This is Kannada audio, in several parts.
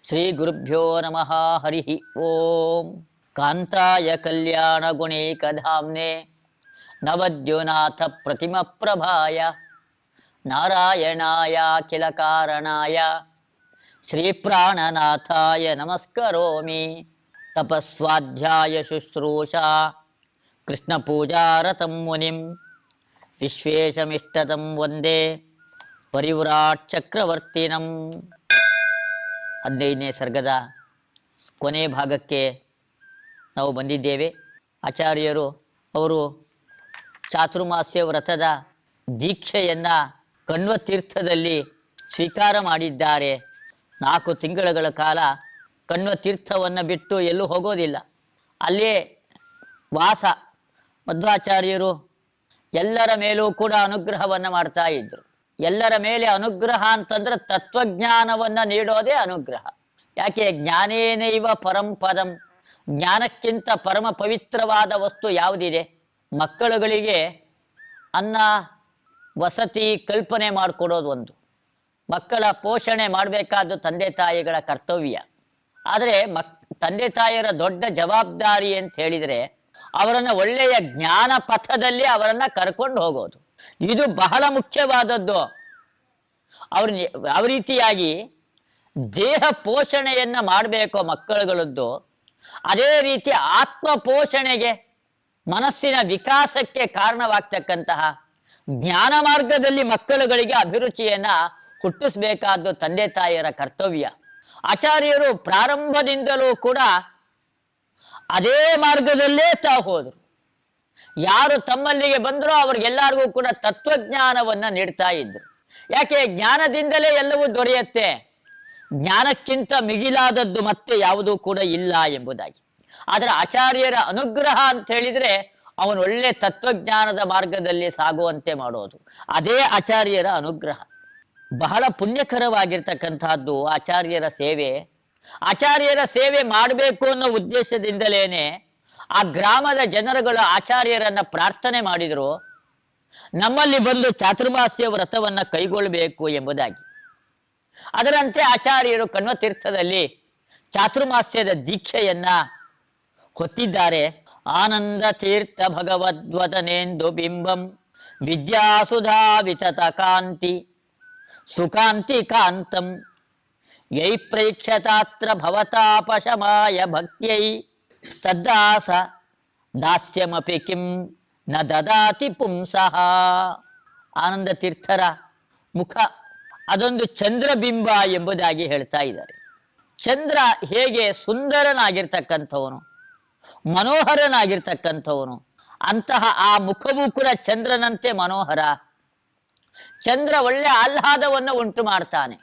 ಶ್ರೀ ಗುರುಭ್ಯೋ ನಮಃ. ಹರಿ ಓಂ. ಕಾಂತಾಯ ಕಲ್ಯಾಣ ಗುಣೈಕಧಾಮ್ನೆ ನವದ್ಯುನಾಥ ಪ್ರತಿಮ ಪ್ರಭಾಯ ನಾರಾಯಣಾಯ ಅಖಿಲ ಕಾರಣಾಯ ಶ್ರೀ ಪ್ರಾಣನಾಥಾಯ ನಮಸ್ಕರೋಮಿ. ತಪಸ್ವಾಧ್ಯಾಯ ಶುಶ್ರೂಷಾ ಕೃಷ್ಣ ಪೂಜಾರತಂ ಮುನಿಂ ವಿಶ್ವೇಶಮಿಷ್ಟತಂ ವಂದೇ ಪರಿವ್ರಾಟ್ ಚಕ್ರವರ್ತಿನಂ. 15ನೇ ಸರ್ಗದ ಕೊನೆ ಭಾಗಕ್ಕೆ ನಾವು ಬಂದಿದ್ದೇವೆ. ಆಚಾರ್ಯರು ಅವರು ಚಾತುರ್ಮಾಸ್ಯ ವ್ರತದ ದೀಕ್ಷೆಯನ್ನು ಕಣ್ವ ತೀರ್ಥದಲ್ಲಿ ಸ್ವೀಕಾರ ಮಾಡಿದ್ದಾರೆ. 4 ತಿಂಗಳುಗಳ ಕಾಲ ಕಣ್ವ ತೀರ್ಥವನ್ನು ಬಿಟ್ಟು ಎಲ್ಲೂ ಹೋಗೋದಿಲ್ಲ, ಅಲ್ಲೇ ವಾಸ. ಮಧ್ವಾಚಾರ್ಯರು ಎಲ್ಲರ ಮೇಲೂ ಕೂಡ ಅನುಗ್ರಹವನ್ನು ಮಾಡ್ತಾ ಇದ್ರು. ಎಲ್ಲರ ಮೇಲೆ ಅನುಗ್ರಹ ಅಂತಂದ್ರೆ ತತ್ವಜ್ಞಾನವನ್ನು ನೀಡೋದೇ ಅನುಗ್ರಹ. ಯಾಕೆ? ಜ್ಞಾನೇನೈವ ಪರಂ ಪದಂ, ಜ್ಞಾನಕ್ಕಿಂತ ಪರಮ ಪವಿತ್ರವಾದ ವಸ್ತು ಯಾವುದಿದೆ? ಮಕ್ಕಳುಗಳಿಗೆ ಅನ್ನ ವಸತಿ ಕಲ್ಪನೆ ಮಾಡಿಕೊಡೋದು ಒಂದು. ಮಕ್ಕಳ ಪೋಷಣೆ ಮಾಡಬೇಕಾದ್ದು ತಂದೆ ತಾಯಿಗಳ ಕರ್ತವ್ಯ. ಆದರೆ ತಂದೆ ತಾಯಿಯರ ದೊಡ್ಡ ಜವಾಬ್ದಾರಿ ಅಂತ ಹೇಳಿದರೆ ಅವರನ್ನು ಒಳ್ಳೆಯ ಜ್ಞಾನ ಪಥದಲ್ಲಿ ಅವರನ್ನು ಕರ್ಕೊಂಡು ಹೋಗೋದು. ಇದು ಬಹಳ ಮುಖ್ಯವಾದದ್ದು. ಯಾವ ರೀತಿಯಾಗಿ ದೇಹ ಪೋಷಣೆಯನ್ನು ಮಾಡಬೇಕೋ ಮಕ್ಕಳುಗಳದ್ದು, ಅದೇ ರೀತಿ ಆತ್ಮ ಪೋಷಣೆಗೆ, ಮನಸ್ಸಿನ ವಿಕಾಸಕ್ಕೆ ಕಾರಣವಾಗ್ತಕ್ಕಂತಹ ಜ್ಞಾನ ಮಾರ್ಗದಲ್ಲಿ ಮಕ್ಕಳುಗಳಿಗೆ ಅಭಿರುಚಿಯನ್ನು ಹುಟ್ಟಿಸ್ಬೇಕಾದ್ದು ತಂದೆ ತಾಯಿಯರ ಕರ್ತವ್ಯ. ಆಚಾರ್ಯರು ಪ್ರಾರಂಭದಿಂದಲೂ ಕೂಡ ಅದೇ ಮಾರ್ಗದಲ್ಲೇ ತಾವು ಹೋದರು. ಯಾರು ತಮ್ಮಲ್ಲಿಗೆ ಬಂದರೋ ಅವ್ರಿಗೆಲ್ಲರಿಗೂ ಕೂಡ ತತ್ವಜ್ಞಾನವನ್ನು ನೀಡ್ತಾ ಇದ್ರು. ಯಾಕೆ? ಜ್ಞಾನದಿಂದಲೇ ಎಲ್ಲವೂ ದೊರೆಯುತ್ತೆ, ಜ್ಞಾನಕ್ಕಿಂತ ಮಿಗಿಲಾದದ್ದು ಮತ್ತೆ ಯಾವುದೂ ಕೂಡ ಇಲ್ಲ ಎಂಬುದಾಗಿ. ಆದರೆ ಆಚಾರ್ಯರ ಅನುಗ್ರಹ ಅಂತ ಹೇಳಿದರೆ ಅವನು ಒಳ್ಳೆ ತತ್ವಜ್ಞಾನದ ಮಾರ್ಗದಲ್ಲಿ ಸಾಗುವಂತೆ ಮಾಡೋದು, ಅದೇ ಆಚಾರ್ಯರ ಅನುಗ್ರಹ. ಬಹಳ ಪುಣ್ಯಕರವಾಗಿರ್ತಕ್ಕಂಥದ್ದು ಆಚಾರ್ಯರ ಸೇವೆ. ಆಚಾರ್ಯರ ಸೇವೆ ಮಾಡಬೇಕು ಅನ್ನೋ ಉದ್ದೇಶದಿಂದಲೇನೆ ಆ ಗ್ರಾಮದ ಜನರುಗಳು ಆಚಾರ್ಯರನ್ನ ಪ್ರಾರ್ಥನೆ ಮಾಡಿದರು, ನಮ್ಮಲ್ಲಿ ಬಂದು ಚಾತುರ್ಮಾಸ್ಯ ವ್ರತವನ್ನು ಕೈಗೊಳ್ಳಬೇಕು ಎಂಬುದಾಗಿ. ಅದರಂತೆ ಆಚಾರ್ಯರು ಕಣ್ವ ತೀರ್ಥದಲ್ಲಿ ಚಾತುರ್ಮಾಸ್ಯದ ದೀಕ್ಷೆಯನ್ನ ಹೊತ್ತಿದ್ದಾರೆ. ಆನಂದ ತೀರ್ಥ ಭಗವದ್ವದನೇಂದು ಬಿಂಬಂ ವಿದ್ಯಾಸುಧಾ ವಿತತ ಕಾಂತಿ ಸುಕಾಂತಿ ಕಾಂತಂ ಯೈ ಪ್ರೇಕ್ಷತಾತ್ರ ಭವತಾಪಶಮಾಯ ಭಕ್ತ್ಯೈ ತದ್ದಾಸ ದಾಸ್ಯಮಪಿ ಕಿಂ ನ ದದಾತಿ ಪುಂಸಃ. ಆನಂದ ತೀರ್ಥರ ಮುಖ ಅದೊಂದು ಚಂದ್ರಬಿಂಬ ಎಂಬುದಾಗಿ ಹೇಳ್ತಾ ಇದ್ದಾರೆ. ಚಂದ್ರ ಹೇಗೆ ಸುಂದರನಾಗಿರ್ತಕ್ಕಂಥವನು, ಮನೋಹರನಾಗಿರ್ತಕ್ಕಂಥವನು, ಅಂತಹ ಆ ಮುಖವೂ ಕೂಡ ಚಂದ್ರನಂತೆ ಮನೋಹರ. ಚಂದ್ರ ಒಳ್ಳೆ ಆಹ್ಲಾದವನ್ನು ಉಂಟು ಮಾಡ್ತಾನೆ,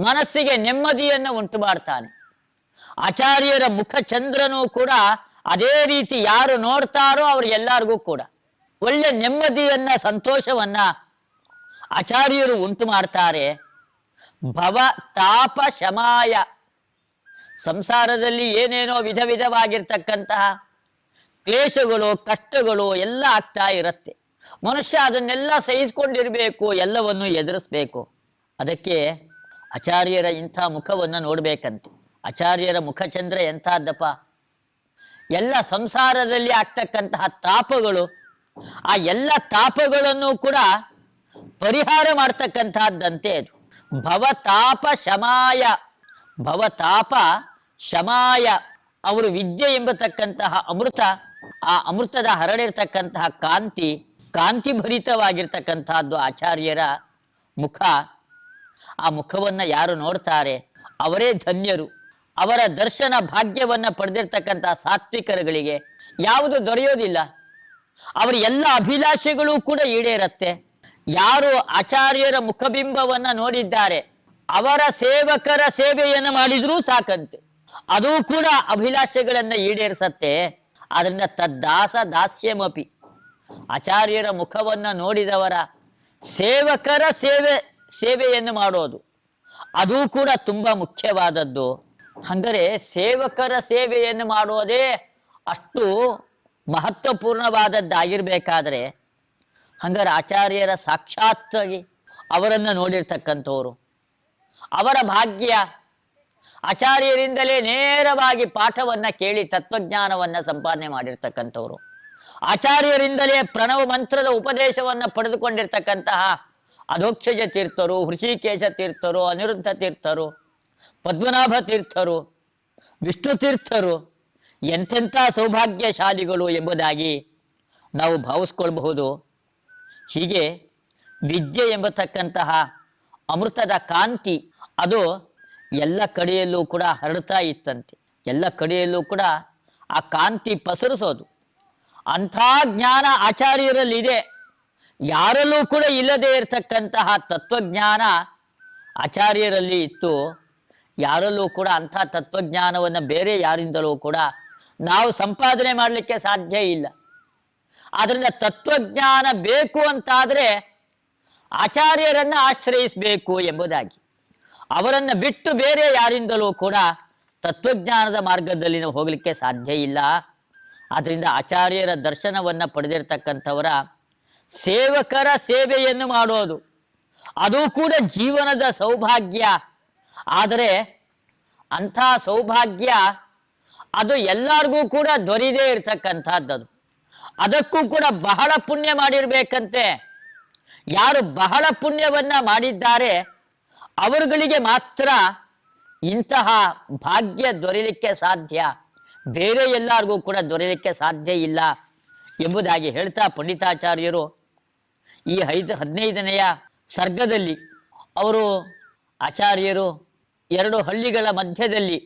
ಮನಸ್ಸಿಗೆ ನೆಮ್ಮದಿಯನ್ನು ಉಂಟು ಮಾಡ್ತಾನೆ. ಆಚಾರ್ಯರ ಮುಖ ಚಂದ್ರನೂ ಕೂಡ ಅದೇ ರೀತಿ ಯಾರು ನೋಡ್ತಾರೋ ಅವ್ರಿಗೆಲ್ಲರಿಗೂ ಕೂಡ ಒಳ್ಳೆ ನೆಮ್ಮದಿಯನ್ನ, ಸಂತೋಷವನ್ನ ಆಚಾರ್ಯರು ಉಂಟು ಮಾಡ್ತಾರೆ. ಭವ ತಾಪ ಶಮಾಯ, ಸಂಸಾರದಲ್ಲಿ ಏನೇನೋ ವಿಧ ವಿಧವಾಗಿರ್ತಕ್ಕಂತಹ ಕ್ಲೇಶಗಳು, ಕಷ್ಟಗಳು ಎಲ್ಲ ಆಗ್ತಾ ಇರುತ್ತೆ. ಮನುಷ್ಯ ಅದನ್ನೆಲ್ಲ ಸಹಿಸ್ಕೊಂಡಿರ್ಬೇಕು, ಎಲ್ಲವನ್ನು ಎದುರಿಸ್ಬೇಕು. ಅದಕ್ಕೆ ಆಚಾರ್ಯರ ಇಂಥ ಮುಖವನ್ನು ನೋಡ್ಬೇಕಂತೆ. ಆಚಾರ್ಯರ ಮುಖಚಂದ್ರ ಎಂಥದ್ದಪ್ಪ! ಎಲ್ಲ ಸಂಸಾರದಲ್ಲಿ ಆಗ್ತಕ್ಕಂತಹ ತಾಪಗಳು, ಆ ಎಲ್ಲ ತಾಪಗಳನ್ನು ಕೂಡ ಪರಿಹಾರ ಮಾಡ್ತಕ್ಕಂತಹದ್ದಂತೆ ಅದು. ಭವತಾಪ ಶಮಾಯ, ಭವತಾಪ ಶಮಾಯ. ಅವರು ವಿದ್ಯೆ ಎಂಬತಕ್ಕಂತಹ ಅಮೃತ, ಆ ಅಮೃತದ ಹರಡಿರ್ತಕ್ಕಂತಹ ಕಾಂತಿ ಭರಿತವಾಗಿರ್ತಕ್ಕಂತಹದ್ದು ಆಚಾರ್ಯರ ಮುಖ. ಆ ಮುಖವನ್ನು ಯಾರು ನೋಡ್ತಾರೆ ಅವರೇ ಧನ್ಯರು. ಅವರ ದರ್ಶನ ಭಾಗ್ಯವನ್ನು ಪಡೆದಿರ್ತಕ್ಕಂಥ ಸಾತ್ವಿಕರುಗಳಿಗೆ ಯಾವುದು ದೊರೆಯೋದಿಲ್ಲ. ಅವರ ಎಲ್ಲ ಅಭಿಲಾಷೆಗಳು ಕೂಡ ಈಡೇರತ್ತೆ. ಯಾರು ಆಚಾರ್ಯರ ಮುಖಬಿಂಬವನ್ನು ನೋಡಿದ್ದಾರೆ ಅವರ ಸೇವಕರ ಸೇವೆಯನ್ನು ಮಾಡಿದ್ರೂ ಸಾಕಂತೆ, ಅದು ಕೂಡ ಅಭಿಲಾಷೆಗಳನ್ನು ಈಡೇರಿಸತ್ತೆ. ಅದರಿಂದ ತದ್ದಾಸ ದಾಸ್ಯಮಪಿ, ಆಚಾರ್ಯರ ಮುಖವನ್ನು ನೋಡಿದವರ ಸೇವಕರ ಸೇವೆಯನ್ನು ಮಾಡೋದು ಅದು ಕೂಡ ತುಂಬ ಮುಖ್ಯವಾದದ್ದು. ಅಂದರೆ ಸೇವಕರ ಸೇವೆಯನ್ನು ಮಾಡೋದೇ ಅಷ್ಟು ಮಹತ್ವಪೂರ್ಣವಾದದ್ದಾಗಿರ್ಬೇಕಾದ್ರೆ, ಹಂಗಾರೆ ಆಚಾರ್ಯರ ಸಾಕ್ಷಾತ್ತಾಗಿ ಅವರನ್ನು ನೋಡಿರ್ತಕ್ಕಂಥವ್ರು, ಅವರ ಭಾಗ್ಯ ಆಚಾರ್ಯರಿಂದಲೇ ನೇರವಾಗಿ ಪಾಠವನ್ನ ಕೇಳಿ ತತ್ವಜ್ಞಾನವನ್ನ ಸಂಪಾದನೆ ಮಾಡಿರ್ತಕ್ಕಂಥವ್ರು, ಆಚಾರ್ಯರಿಂದಲೇ ಪ್ರಣವ ಮಂತ್ರದ ಉಪದೇಶವನ್ನ ಪಡೆದುಕೊಂಡಿರ್ತಕ್ಕಂತಹ ಅಧೋಕ್ಷಜ ತೀರ್ಥರು, ಹೃಷಿಕೇಶ ತೀರ್ಥರು, ಅನಿರುದ್ಧ ತೀರ್ಥರು, ಪದ್ಮನಾಭ ತೀರ್ಥರು, ವಿಷ್ಣು ತೀರ್ಥರು ಎಂತೆಂಥ ಸೌಭಾಗ್ಯಶಾಲಿಗಳು ಎಂಬುದಾಗಿ ನಾವು ಭಾವಿಸ್ಕೊಳ್ಬಹುದು. ಹೀಗೆ ವಿದ್ಯೆ ಎಂಬತಕ್ಕಂತಹ ಅಮೃತದ ಕಾಂತಿ ಅದು ಎಲ್ಲ ಕಡೆಯಲ್ಲೂ ಕೂಡ ಹರಡ್ತಾ ಇತ್ತಂತೆ. ಎಲ್ಲ ಕಡೆಯಲ್ಲೂ ಕೂಡ ಆ ಕಾಂತಿ ಪಸರಿಸೋದು. ಅಂಥ ಜ್ಞಾನ ಆಚಾರ್ಯರಲ್ಲಿದೆ. ಯಾರಲ್ಲೂ ಕೂಡ ಇಲ್ಲದೆ ಇರತಕ್ಕಂತಹ ತತ್ವಜ್ಞಾನ ಆಚಾರ್ಯರಲ್ಲಿ ಇತ್ತು. ಯಾರಲ್ಲೂ ಕೂಡ ಅಂಥ ತತ್ವಜ್ಞಾನವನ್ನು ಬೇರೆ ಯಾರಿಂದಲೂ ಕೂಡ ನಾವು ಸಂಪಾದನೆ ಮಾಡಲಿಕ್ಕೆ ಸಾಧ್ಯ ಇಲ್ಲ. ಆದ್ದರಿಂದ ತತ್ವಜ್ಞಾನ ಬೇಕು ಅಂತಾದರೆ ಆಚಾರ್ಯರನ್ನು ಆಶ್ರಯಿಸಬೇಕು ಎಂಬುದಾಗಿ, ಅವರನ್ನು ಬಿಟ್ಟು ಬೇರೆ ಯಾರಿಂದಲೂ ಕೂಡ ತತ್ವಜ್ಞಾನದ ಮಾರ್ಗದಲ್ಲಿ ನಾವು ಹೋಗಲಿಕ್ಕೆ ಸಾಧ್ಯ ಇಲ್ಲ. ಆದ್ದರಿಂದ ಆಚಾರ್ಯರ ದರ್ಶನವನ್ನು ಪಡೆದಿರ್ತಕ್ಕಂಥವರ ಸೇವಕರ ಸೇವೆಯನ್ನು ಮಾಡೋದು ಅದು ಕೂಡ ಜೀವನದ ಸೌಭಾಗ್ಯ. ಆದರೆ ಅಂಥ ಸೌಭಾಗ್ಯ ಅದು ಎಲ್ಲರಿಗೂ ಕೂಡ ದೊರೆಯದೇ ಇರತಕ್ಕಂಥದ್ದು. ಅದಕ್ಕೂ ಕೂಡ ಬಹಳ ಪುಣ್ಯ ಮಾಡಿರ್ಬೇಕಂತೆ. ಯಾರು ಬಹಳ ಪುಣ್ಯವನ್ನ ಮಾಡಿದ್ದಾರೆ ಅವರುಗಳಿಗೆ ಮಾತ್ರ ಇಂತಹ ಭಾಗ್ಯ ದೊರೆಯಲಿಕ್ಕೆ ಸಾಧ್ಯ, ಬೇರೆ ಎಲ್ಲರಿಗೂ ಕೂಡ ದೊರೆಯಲಿಕ್ಕೆ ಸಾಧ್ಯ ಇಲ್ಲ ಎಂಬುದಾಗಿ ಹೇಳ್ತಾ ಪಂಡಿತಾಚಾರ್ಯರು ಈ 15ನೆಯ ಸರ್ಗದಲ್ಲಿ ಅವರು ಆಚಾರ್ಯರು 2 ಹಳ್ಳಿಗಳ ಮಧ್ಯದಲ್ಲಿ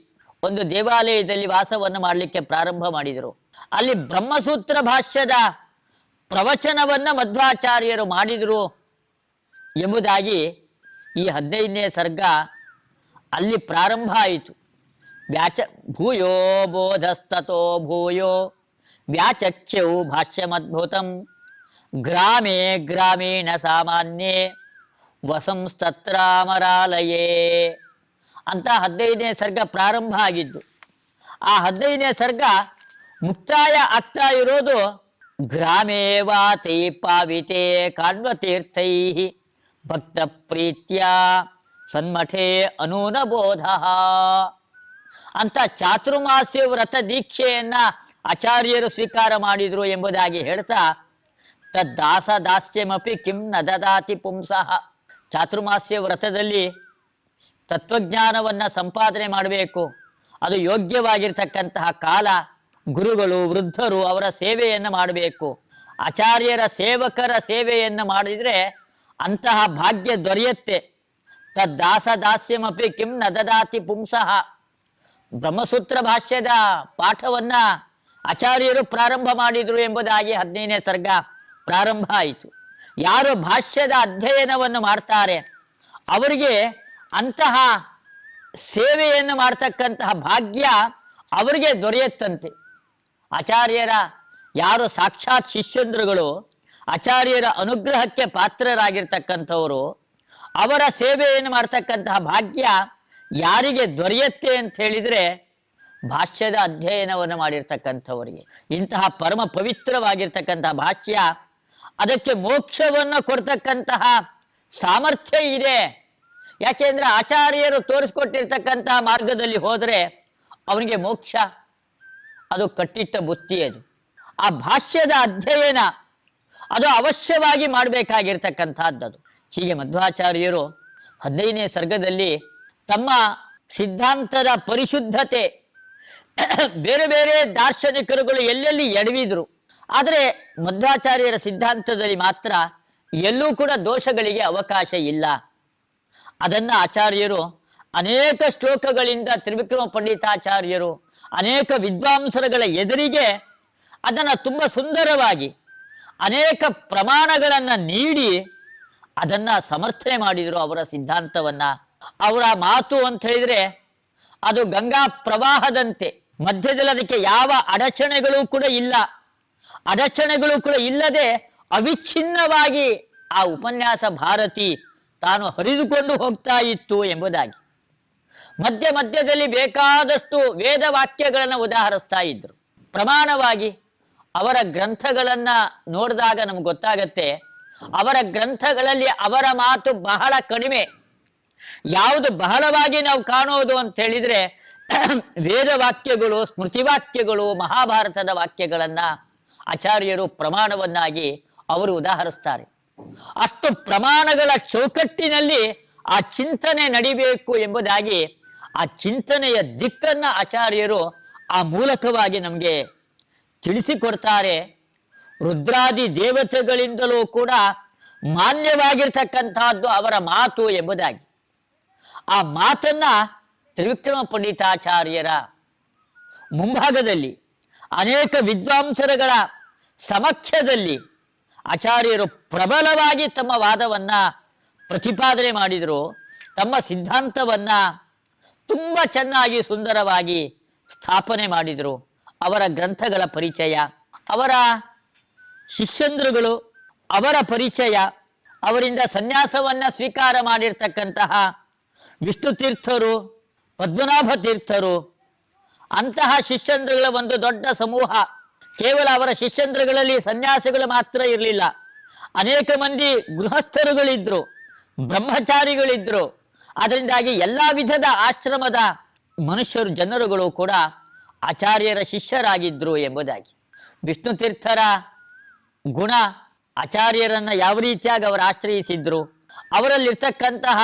ಒಂದು ದೇವಾಲಯದಲ್ಲಿ ವಾಸವನ್ನು ಮಾಡಲಿಕ್ಕೆ ಪ್ರಾರಂಭ ಮಾಡಿದರು. ಅಲ್ಲಿ ಬ್ರಹ್ಮಸೂತ್ರ ಭಾಷ್ಯದ ಪ್ರವಚನವನ್ನ ಮಧ್ವಾಚಾರ್ಯರು ಮಾಡಿದರು ಎಂಬುದಾಗಿ ಈ 15ನೇ ಸರ್ಗ ಅಲ್ಲಿ ಪ್ರಾರಂಭ ಆಯಿತು. ಭೂಯೋ ಬೋಧಸ್ತತೋ ಭೂಯೋ ವ್ಯಾಚಕ್ಷ್ಯೌ ಭಾಷ್ಯಮದ್ಭುತಂ ಗ್ರಾಮೇ ಗ್ರಾಮೀಣ ಸಾಮಾನ್ಯೇ ವಸಂಸ್ತತ್ರಾಮರಾಲಯೇ ಅಂತ 15ನೇ ಸರ್ಗ ಪ್ರಾರಂಭ ಆಗಿದ್ದು. ಆ 15ನೇ ಸರ್ಗ ಮುಕ್ತಾಯ ಆಗ್ತಾ ಇರೋದು ಗ್ರಾಮೇ ವಾತೈ ಪಾವಿತೆ ಕಾಣ್ವತೀರ್ಥೈ ಭಕ್ತ ಪ್ರೀತ್ಯ ಸನ್ಮಠೆ ಅನೂನಬೋಧ ಅಂತ ಚಾತುರ್ಮಾಸ್ಯ ವ್ರತ ದೀಕ್ಷೆಯನ್ನ ಆಚಾರ್ಯರು ಸ್ವೀಕಾರ ಮಾಡಿದ್ರು ಎಂಬುದಾಗಿ ಹೇಳ್ತಾ ತದ್ದಾಸ ದಾಸ್ಯಮಪಿ ಕಿಂ ನ ದದಾತಿ ಪುಂಸಃ. ಚಾತುರ್ಮಾಸ್ಯ ವ್ರತದಲ್ಲಿ ತತ್ವಜ್ಞಾನವನ್ನ ಸಂಪಾದನೆ ಮಾಡಬೇಕು. ಅದು ಯೋಗ್ಯವಾಗಿರ್ತಕ್ಕಂತಹ ಕಾಲ. ಗುರುಗಳು ವೃದ್ಧರು ಅವರ ಸೇವೆಯನ್ನು ಮಾಡಬೇಕು. ಆಚಾರ್ಯರ ಸೇವಕರ ಸೇವೆಯನ್ನು ಮಾಡಿದರೆ ಅಂತಹ ಭಾಗ್ಯ ದೊರೆಯುತ್ತೆ. ತದ್ದಾಸ ದಾಸ್ಯಮಪಿ ಕಿಂ ನ ದದಾತಿ ಪುಂಸಃ. ಬ್ರಹ್ಮಸೂತ್ರ ಭಾಷ್ಯದ ಪಾಠವನ್ನ ಆಚಾರ್ಯರು ಪ್ರಾರಂಭ ಮಾಡಿದರು ಎಂಬುದಾಗಿ 15ನೇ ಸರ್ಗ ಪ್ರಾರಂಭ ಆಯಿತು. ಯಾರು ಭಾಷ್ಯದ ಅಧ್ಯಯನವನ್ನು ಮಾಡ್ತಾರೆ ಅವರಿಗೆ ಅಂತಹ ಸೇವೆಯನ್ನು ಮಾಡ್ತಕ್ಕಂತಹ ಭಾಗ್ಯ ಅವರಿಗೆ ದೊರೆಯುತ್ತಂತೆ. ಆಚಾರ್ಯರ ಯಾರು ಸಾಕ್ಷಾತ್ ಶಿಷ್ಯಂದ್ರುಗಳು ಆಚಾರ್ಯರ ಅನುಗ್ರಹಕ್ಕೆ ಪಾತ್ರರಾಗಿರ್ತಕ್ಕಂಥವರು ಅವರ ಸೇವೆಯನ್ನು ಮಾಡ್ತಕ್ಕಂತಹ ಭಾಗ್ಯ ಯಾರಿಗೆ ದೊರೆಯುತ್ತೆ ಅಂತ ಹೇಳಿದರೆ ಭಾಷ್ಯದ ಅಧ್ಯಯನವನ್ನು ಮಾಡಿರ್ತಕ್ಕಂಥವರಿಗೆ. ಇಂತಹ ಪರಮ ಪವಿತ್ರವಾಗಿರ್ತಕ್ಕಂತಹ ಭಾಷ್ಯ ಅದಕ್ಕೆ ಮೋಕ್ಷವನ್ನು ಕೊಡ್ತಕ್ಕಂತಹ ಸಾಮರ್ಥ್ಯ ಇದೆ. ಯಾಕೆಂದ್ರೆ ಆಚಾರ್ಯರು ತೋರಿಸ್ಕೊಟ್ಟಿರ್ತಕ್ಕಂತಹ ಮಾರ್ಗದಲ್ಲಿ ಹೋದರೆ ಅವನಿಗೆ ಮೋಕ್ಷ ಅದು ಕಟ್ಟಿಟ್ಟ ಬುತ್ತಿ. ಅದು ಆ ಭಾಷ್ಯದ ಅಧ್ಯಯನ ಅದು ಅವಶ್ಯವಾಗಿ ಮಾಡಬೇಕಾಗಿರ್ತಕ್ಕಂಥದ್ದು. ಹೀಗೆ ಮಧ್ವಾಚಾರ್ಯರು 15ನೇ ಸರ್ಗದಲ್ಲಿ ತಮ್ಮ ಸಿದ್ಧಾಂತದ ಪರಿಶುದ್ಧತೆ ಬೇರೆ ಬೇರೆ ದಾರ್ಶನಿಕರುಗಳು ಎಲ್ಲೆಲ್ಲಿ ಎಡವಿದ್ರು, ಆದರೆ ಮಧ್ವಾಚಾರ್ಯರ ಸಿದ್ಧಾಂತದಲ್ಲಿ ಮಾತ್ರ ಎಲ್ಲೂ ಕೂಡ ದೋಷಗಳಿಗೆ ಅವಕಾಶ ಇಲ್ಲ. ಅದನ್ನು ಆಚಾರ್ಯರು ಅನೇಕ ಶ್ಲೋಕಗಳಿಂದ ತ್ರಿವಿಕ್ರಮ ಪಂಡಿತಾಚಾರ್ಯರು ಅನೇಕ ವಿದ್ವಾಂಸರುಗಳ ಎದುರಿಗೆ ಅದನ್ನು ತುಂಬ ಸುಂದರವಾಗಿ ಅನೇಕ ಪ್ರಮಾಣಗಳನ್ನು ನೀಡಿ ಅದನ್ನು ಸಮರ್ಥನೆ ಮಾಡಿದರು. ಅವರ ಸಿದ್ಧಾಂತವನ್ನು, ಅವರ ಮಾತು ಅಂತ ಹೇಳಿದರೆ ಅದು ಗಂಗಾ ಪ್ರವಾಹದಂತೆ, ಮಧ್ಯದಲ್ಲಿ ಅದಕ್ಕೆ ಯಾವ ಅಡಚಣೆಗಳು ಕೂಡ ಇಲ್ಲ. ಅಡಚಣೆಗಳು ಕೂಡ ಇಲ್ಲದೆ ಅವಿಚ್ಛಿನ್ನವಾಗಿ ಆ ಉಪನ್ಯಾಸ ಭಾರತಿ ತಾನು ಹರಿದುಕೊಂಡು ಹೋಗ್ತಾ ಇತ್ತು ಎಂಬುದಾಗಿ. ಮಧ್ಯ ಮಧ್ಯದಲ್ಲಿ ಬೇಕಾದಷ್ಟು ವೇದ ವಾಕ್ಯಗಳನ್ನು ಉದಾಹರಿಸ್ತಾ ಇದ್ರು. ಪ್ರಮಾಣವಾಗಿ ಅವರ ಗ್ರಂಥಗಳನ್ನು ನೋಡಿದಾಗ ನಮ್ಗೆ ಗೊತ್ತಾಗತ್ತೆ ಅವರ ಗ್ರಂಥಗಳಲ್ಲಿ ಅವರ ಮಾತು ಬಹಳ ಕಡಿಮೆ. ಯಾವುದು ಬಹಳವಾಗಿ ನಾವು ಕಾಣೋದು ಅಂತ ಹೇಳಿದ್ರೆ ವೇದ ವಾಕ್ಯಗಳು, ಸ್ಮೃತಿ ವಾಕ್ಯಗಳು, ಮಹಾಭಾರತದ ವಾಕ್ಯಗಳನ್ನ ಆಚಾರ್ಯರು ಪ್ರಮಾಣವನ್ನಾಗಿ ಅವರು ಉದಾಹರಿಸ್ತಾರೆ. ಅಷ್ಟು ಪ್ರಮಾಣಗಳ ಚೌಕಟ್ಟಿನಲ್ಲಿ ಆ ಚಿಂತನೆ ನಡಿಬೇಕು ಎಂಬುದಾಗಿ ಆ ಚಿಂತನೆಯ ದಿಕ್ಕನ್ನ ಆಚಾರ್ಯರು ಆ ಮೂಲಕವಾಗಿ ನಮಗೆ ತಿಳಿಸಿಕೊಡ್ತಾರೆ. ರುದ್ರಾದಿ ದೇವತೆಗಳಿಂದಲೂ ಕೂಡ ಮಾನ್ಯವಾಗಿರ್ತಕ್ಕಂತಹದ್ದು ಅವರ ಮಾತು ಎಂಬುದಾಗಿ. ಆ ಮಾತನ್ನ ತ್ರಿವಿಕ್ರಮ ಪಂಡಿತಾಚಾರ್ಯರ ಮುಂಭಾಗದಲ್ಲಿ ಅನೇಕ ವಿದ್ವಾಂಸರುಗಳ ಸಮಕ್ಷದಲ್ಲಿ ಆಚಾರ್ಯರು ಪ್ರಬಲವಾಗಿ ತಮ್ಮ ವಾದವನ್ನ ಪ್ರತಿಪಾದನೆ ಮಾಡಿದರು. ತಮ್ಮ ಸಿದ್ಧಾಂತವನ್ನ ತುಂಬ ಚೆನ್ನಾಗಿ ಸುಂದರವಾಗಿ ಸ್ಥಾಪನೆ ಮಾಡಿದರು. ಅವರ ಗ್ರಂಥಗಳ ಪರಿಚಯ, ಅವರ ಶಿಷ್ಯಂದ್ರುಗಳು, ಅವರ ಪರಿಚಯ, ಅವರಿಂದ ಸನ್ಯಾಸವನ್ನ ಸ್ವೀಕಾರ ಮಾಡಿರ್ತಕ್ಕಂತಹ ವಿಷ್ಣು ತೀರ್ಥರು, ಪದ್ಮನಾಭ ತೀರ್ಥರು, ಅಂತಹ ಶಿಷ್ಯಂದ್ರಗಳ ಒಂದು ದೊಡ್ಡ ಸಮೂಹ. ಕೇವಲ ಅವರ ಶಿಷ್ಯಂದ್ರಗಳಲ್ಲಿ ಸನ್ಯಾಸಿಗಳು ಮಾತ್ರ ಇರಲಿಲ್ಲ, ಅನೇಕ ಮಂದಿ ಗೃಹಸ್ಥರುಗಳಿದ್ರು, ಬ್ರಹ್ಮಚಾರಿಗಳಿದ್ರು. ಅದರಿಂದಾಗಿ ಎಲ್ಲ ವಿಧದ ಆಶ್ರಮದ ಮನುಷ್ಯರು, ಜನರುಗಳು ಕೂಡ ಆಚಾರ್ಯರ ಶಿಷ್ಯರಾಗಿದ್ರು ಎಂಬುದಾಗಿ. ವಿಷ್ಣು ತೀರ್ಥರ ಗುಣ, ಆಚಾರ್ಯರನ್ನ ಯಾವ ರೀತಿಯಾಗಿ ಅವರು ಆಶ್ರಯಿಸಿದ್ರು, ಅವರಲ್ಲಿರ್ತಕ್ಕಂತಹ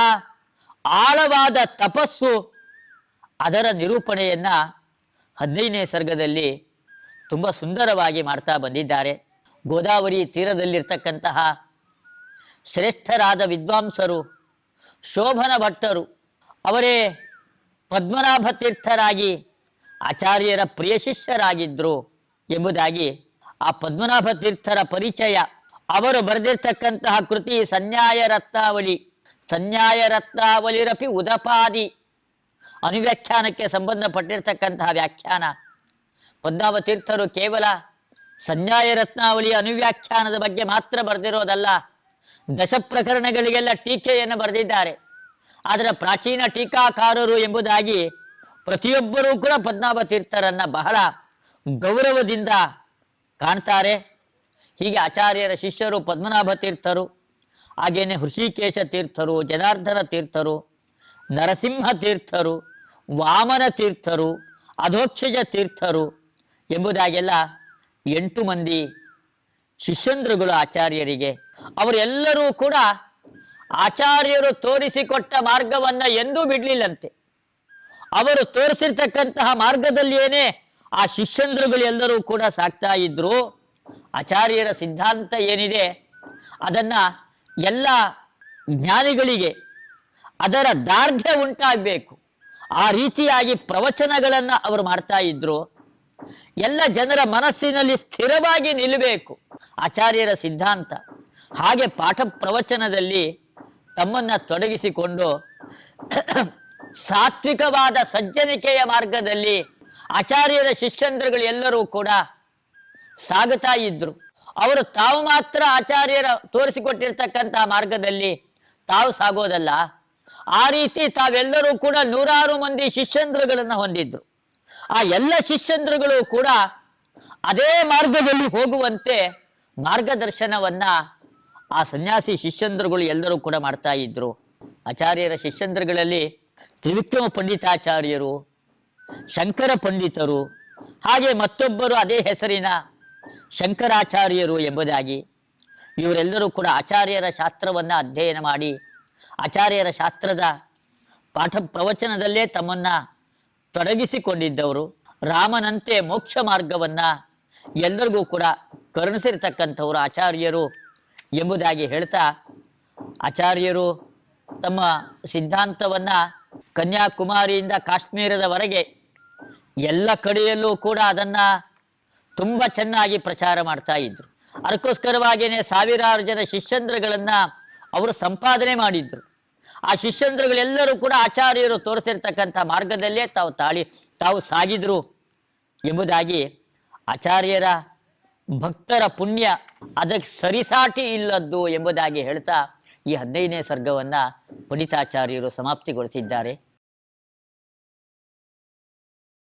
ಆಳವಾದ ತಪಸ್ಸು, ಅದರ ನಿರೂಪಣೆಯನ್ನ 15ನೇ ಸರ್ಗದಲ್ಲಿ ತುಂಬ ಸುಂದರವಾಗಿ ಮಾಡ್ತಾ ಬಂದಿದ್ದಾರೆ. ಗೋದಾವರಿ ತೀರದಲ್ಲಿರ್ತಕ್ಕಂತಹ ಶ್ರೇಷ್ಠರಾದ ವಿದ್ವಾಂಸರು ಶೋಭನ ಭಟ್ಟರು, ಅವರೇ ಪದ್ಮನಾಭ ತೀರ್ಥರಾಗಿ ಆಚಾರ್ಯರ ಪ್ರಿಯ ಶಿಷ್ಯರಾಗಿದ್ದರು ಎಂಬುದಾಗಿ ಆ ಪದ್ಮನಾಭ ತೀರ್ಥರ ಪರಿಚಯ, ಅವರು ಬರೆದಿರ್ತಕ್ಕಂತಹ ಕೃತಿ ಸಂನ್ಯಾಯ ರತ್ನಾವಳಿ, ಸಂನ್ಯಾಯ ರತ್ನಾವಳಿರಪಿ ಉದಪಾದಿ, ಅನುವ್ಯಾಖ್ಯಾನಕ್ಕೆ ಸಂಬಂಧಪಟ್ಟಿರ್ತಕ್ಕಂತಹ ವ್ಯಾಖ್ಯಾನ. ಪದ್ಮನಾಭ ತೀರ್ಥರು ಕೇವಲ ಸಂನ್ಯಾಯ ರತ್ನಾವಳಿಯ ಅನುವ್ಯಾಖ್ಯಾನದ ಬಗ್ಗೆ ಮಾತ್ರ ಬರೆದಿರೋದಲ್ಲ, ದಶ ಪ್ರಕರಣಗಳಿಗೆಲ್ಲ ಟೀಕೆಯನ್ನು ಬರೆದಿದ್ದಾರೆ. ಆದರೆ ಪ್ರಾಚೀನ ಟೀಕಾಕಾರರು ಎಂಬುದಾಗಿ ಪ್ರತಿಯೊಬ್ಬರೂ ಕೂಡ ಪದ್ಮನಾಭ ತೀರ್ಥರನ್ನ ಬಹಳ ಗೌರವದಿಂದ ಕಾಣ್ತಾರೆ. ಹೀಗೆ ಆಚಾರ್ಯರ ಶಿಷ್ಯರು ಪದ್ಮನಾಭ ತೀರ್ಥರು, ಹಾಗೇನೆ ಹೃಷಿಕೇಶ ತೀರ್ಥರು, ಜನಾರ್ದನ ತೀರ್ಥರು, ನರಸಿಂಹ ತೀರ್ಥರು, ವಾಮನ ತೀರ್ಥರು, ಅಧೋಕ್ಷಜ ತೀರ್ಥರು ಎಂಬುದಾಗೆಲ್ಲ 8 ಮಂದಿ ಶಿಷ್ಯಂದ್ರುಗಳು ಆಚಾರ್ಯರಿಗೆ. ಅವರೆಲ್ಲರೂ ಕೂಡ ಆಚಾರ್ಯರು ತೋರಿಸಿಕೊಟ್ಟ ಮಾರ್ಗವನ್ನ ಎಂದೂ ಬಿಡ್ಲಿಲ್ಲಂತೆ. ಅವರು ತೋರಿಸಿರ್ತಕ್ಕಂತಹ ಮಾರ್ಗದಲ್ಲಿಯೇನೆ ಆ ಶಿಷ್ಯಂದ್ರುಗಳು ಎಲ್ಲರೂ ಕೂಡ ಸಾಕ್ತಾ ಇದ್ರು. ಆಚಾರ್ಯರ ಸಿದ್ಧಾಂತ ಏನಿದೆ ಅದನ್ನ ಎಲ್ಲ ಜ್ಞಾನಿಗಳಿಗೆ ಅದರ ದಾರ್ಢ್ಯ ಉಂಟಾಗಬೇಕು, ಆ ರೀತಿಯಾಗಿ ಪ್ರವಚನಗಳನ್ನ ಅವರು ಮಾಡ್ತಾ ಇದ್ರು. ಎಲ್ಲ ಜನರ ಮನಸ್ಸಿನಲ್ಲಿ ಸ್ಥಿರವಾಗಿ ನಿಲ್ಲಬೇಕು ಆಚಾರ್ಯರ ಸಿದ್ಧಾಂತ. ಹಾಗೆ ಪಾಠ ಪ್ರವಚನದಲ್ಲಿ ತಮ್ಮನ್ನ ತೊಡಗಿಸಿಕೊಂಡು ಸಾತ್ವಿಕವಾದ ಸಜ್ಜನಿಕೆಯ ಮಾರ್ಗದಲ್ಲಿ ಆಚಾರ್ಯರ ಶಿಷ್ಯಂದ್ರಗಳು ಎಲ್ಲರೂ ಕೂಡ ಸಾಗುತ್ತಾ ಇದ್ರು. ಅವರು ತಾವು ಮಾತ್ರ ಆಚಾರ್ಯರ ತೋರಿಸಿಕೊಟ್ಟಿರ್ತಕ್ಕಂತಹ ಮಾರ್ಗದಲ್ಲಿ ತಾವು ಸಾಗೋದಲ್ಲ, ಆ ರೀತಿ ತಾವೆಲ್ಲರೂ ಕೂಡ 100 ಮಂದಿ ಶಿಷ್ಯಂದ್ರಗಳನ್ನು ಹೊಂದಿದ್ರು. ಆ ಎಲ್ಲ ಶಿಷ್ಯಂದ್ರಗಳು ಕೂಡ ಅದೇ ಮಾರ್ಗದಲ್ಲಿ ಹೋಗುವಂತೆ ಮಾರ್ಗದರ್ಶನವನ್ನ ಆ ಸನ್ಯಾಸಿ ಶಿಷ್ಯಂದ್ರಗಳು ಎಲ್ಲರೂ ಕೂಡ ಮಾಡ್ತಾ ಇದ್ರು. ಆಚಾರ್ಯರ ಶಿಷ್ಯಂದ್ರಗಳಲ್ಲಿ ತ್ರಿವಿಕ್ರಮ ಪಂಡಿತಾಚಾರ್ಯರು, ಶಂಕರ ಪಂಡಿತರು, ಹಾಗೆ ಮತ್ತೊಬ್ಬರು ಅದೇ ಹೆಸರಿನ ಶಂಕರಾಚಾರ್ಯರು ಎಂಬುದಾಗಿ ಇವರೆಲ್ಲರೂ ಕೂಡ ಆಚಾರ್ಯರ ಶಾಸ್ತ್ರವನ್ನ ಅಧ್ಯಯನ ಮಾಡಿ ಆಚಾರ್ಯರ ಶಾಸ್ತ್ರದ ಪಾಠ ಪ್ರವಚನದಲ್ಲೇ ತಮ್ಮನ್ನ ತೊಡಗಿಸಿಕೊಂಡಿದ್ದವರು. ರಾಮನಂತೆ ಮೋಕ್ಷ ಮಾರ್ಗವನ್ನ ಎಲ್ಲರಿಗೂ ಕೂಡ ಕರುಣಿಸಿರ್ತಕ್ಕಂಥವರು ಆಚಾರ್ಯರು ಎಂಬುದಾಗಿ ಹೇಳ್ತಾ, ಆಚಾರ್ಯರು ತಮ್ಮ ಸಿದ್ಧಾಂತವನ್ನ ಕನ್ಯಾಕುಮಾರಿಯಿಂದ ಕಾಶ್ಮೀರದವರೆಗೆ ಎಲ್ಲ ಕಡೆಯಲ್ಲೂ ಕೂಡ ಅದನ್ನ ತುಂಬ ಚೆನ್ನಾಗಿ ಪ್ರಚಾರ ಮಾಡ್ತಾ ಇದ್ರು. ಅದಕ್ಕೋಸ್ಕರವಾಗಿಯೇ ಸಾವಿರಾರು ಜನ ಶಿಷ್ಯಂದ್ರಗಳನ್ನ ಅವರು ಸಂಪಾದನೆ ಮಾಡಿದ್ರು. ಆ ಶಿಷ್ಯಂದ್ರಗಳೆಲ್ಲರೂ ಕೂಡ ಆಚಾರ್ಯರು ತೋರಿಸಿರ್ತಕ್ಕಂಥ ಮಾರ್ಗದಲ್ಲೇ ತಾವು ಸಾಗಿದ್ರು ಎಂಬುದಾಗಿ ಆಚಾರ್ಯರ ಭಕ್ತರ ಪುಣ್ಯ ಅದಕ್ಕೆ ಸರಿಸಾಟಿ ಇಲ್ಲದ್ದು ಎಂಬುದಾಗಿ ಹೇಳ್ತಾ ಈ 15ನೇ ಸರ್ಗವನ್ನ ಪಂಡಿತಾಚಾರ್ಯರು ಸಮಾಪ್ತಿಗೊಳಿಸಿದ್ದಾರೆ.